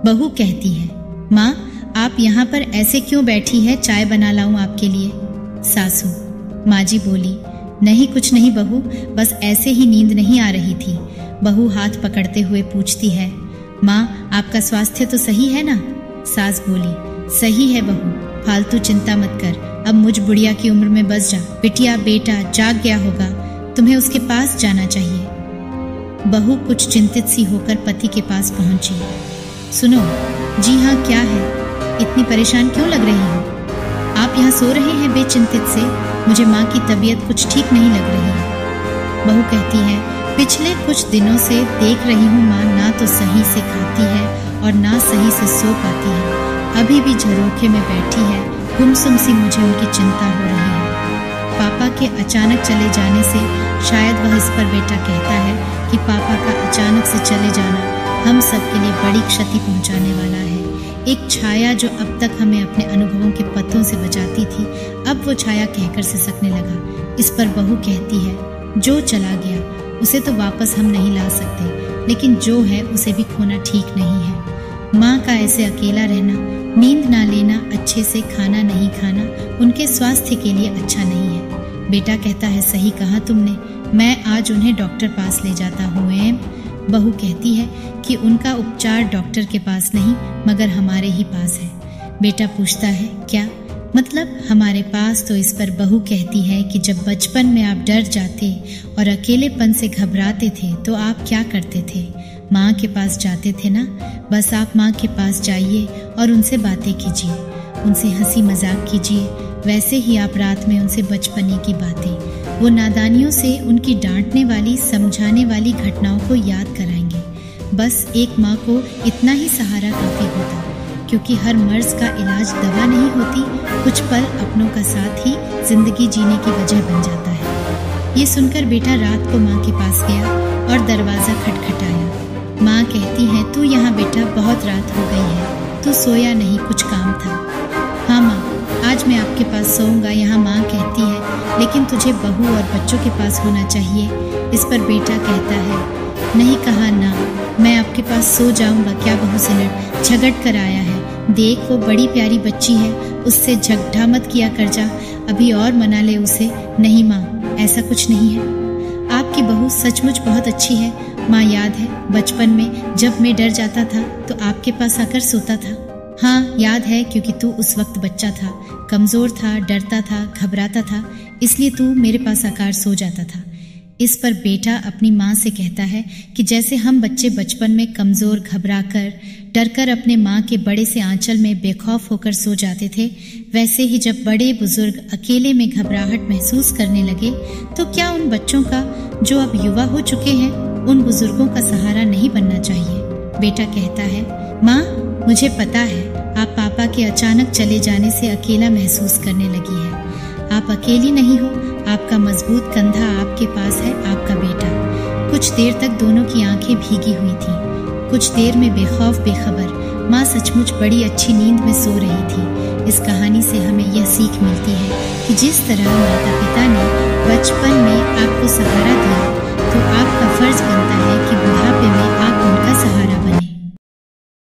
बहू कहती है, माँ आप यहाँ पर ऐसे क्यों बैठी है, चाय बना लाऊं आपके लिए? सासू, माँ जी बोली, नहीं कुछ नहीं बहू, बस ऐसे ही नींद नहीं आ रही थी। बहू हाथ पकड़ते हुए पूछती है, माँ आपका स्वास्थ्य तो सही है ना? सास बोली, सही है बहू, फालतू चिंता मत कर, अब मुझ बुढ़िया की उम्र में बस जा। बिटिया बेटा जाग गया होगा, तुम्हें उसके पास जाना चाहिए। बहू कुछ चिंतित सी होकर पति के पास पहुंची। सुनो, जी हाँ क्या है, इतनी परेशान क्यों लग रही हो? आप यहाँ सो रहे हैं बेचिंतित से, मुझे माँ की तबीयत कुछ ठीक नहीं लग रही है। बहू कहती है, पिछले कुछ दिनों से देख रही हूँ माँ ना तो सही से खाती है और ना सही से सो पाती है, अभी भी झरोखे में बैठी है, गुमसुम सी मुझे उनकी चिंता हो रही है। पापा के अचानक चले जाने से शायद वह इस पर बेटा कहता है कि पापा का अचानक से चले जाना हम सब के लिए बड़ी क्षति पहुंचाने वाला है। एक छाया जो अब तक हमें अपने अनुभवों के पत्थों से बचाती थी, अब वो छाया कहकर सिसकने लगा। इस पर बहू कहती है, जो चला गया उसे तो वापस हम नहीं ला सकते, लेकिन जो है उसे भी खोना ठीक नहीं है। माँ का ऐसे अकेला रहना, नींद ना लेना, अच्छे से खाना नहीं खाना उनके स्वास्थ्य के लिए अच्छा नहीं है। बेटा कहता है, सही कहा तुमने, मैं आज उन्हें डॉक्टर पास ले जाता हूँ। बहू कहती है कि उनका उपचार डॉक्टर के पास नहीं मगर हमारे ही पास है। बेटा पूछता है, क्या मतलब हमारे पास? तो इस पर बहू कहती है कि जब बचपन में आप डर जाते और अकेलेपन से घबराते थे तो आप क्या करते थे? माँ के पास जाते थे ना, बस आप माँ के पास जाइए और उनसे बातें कीजिए, उनसे हंसी मजाक कीजिए, वैसे ही आप रात में उनसे बचपने की बातें, वो नादानियों से उनकी डांटने वाली समझाने वाली घटनाओं को याद कराएंगे। बस एक माँ को इतना ही सहारा काफी होता, क्योंकि हर मर्ज का इलाज दवा नहीं होती, कुछ पल अपनों का साथ ही जिंदगी जीने की वजह बन जाता है। ये सुनकर बेटा रात को माँ के पास गया और दरवाजा खटखटाया। माँ कहती है, तू यहाँ बेटा, बहुत रात हो गई है, तू सोया नहीं, कुछ काम था? हाँ माँ, आज मैं आपके पास सोऊंगा, यहाँ माँ कहती है, लेकिन तुझे बहू और बच्चों के पास होना चाहिए। इस पर बेटा कहता है, नहीं कहा ना, मैं आपके पास सो जाऊंगा क्या? बहू से झगड़ कर आया है, देख वो बड़ी प्यारी बच्ची है, उससे झगड़ा मत किया कर जा, अभी और मना ले उसे। नहीं माँ, ऐसा कुछ नहीं है, आपकी बहू सचमुच बहुत अच्छी है। माँ याद है बचपन में जब मैं डर जाता था तो आपके पास आकर सोता था? हाँ याद है, क्योंकि तू उस वक्त बच्चा था, कमजोर था, डरता था, घबराता था, इसलिए तू मेरे पास आकर सो जाता था। इस पर बेटा अपनी माँ से कहता है कि जैसे हम बच्चे बचपन में कमजोर, घबराकर, डरकर अपने माँ के बड़े से आंचल में बेखौफ होकर सो जाते थे, वैसे ही जब बड़े बुजुर्ग अकेले में घबराहट महसूस करने लगे तो क्या उन बच्चों का जो अब युवा हो चुके हैं, उन बुजुर्गों का सहारा नहीं बनना चाहिए? बेटा कहता है, माँ मुझे पता है आप पापा के अचानक चले जाने से अकेला महसूस करने लगी है। आप अकेली नहीं हो, आपका मजबूत कंधा आपके पास है, आपका बेटा। कुछ देर तक दोनों की आंखें भीगी हुई थीं। कुछ देर में बेखौफ बेखबर माँ सचमुच बड़ी अच्छी नींद में सो रही थी। इस कहानी से हमें यह सीख मिलती है कि जिस तरह माता पिता ने बचपन में आपको सहारा दिया, तो आपका फर्ज बनता है कि बुढ़ापे में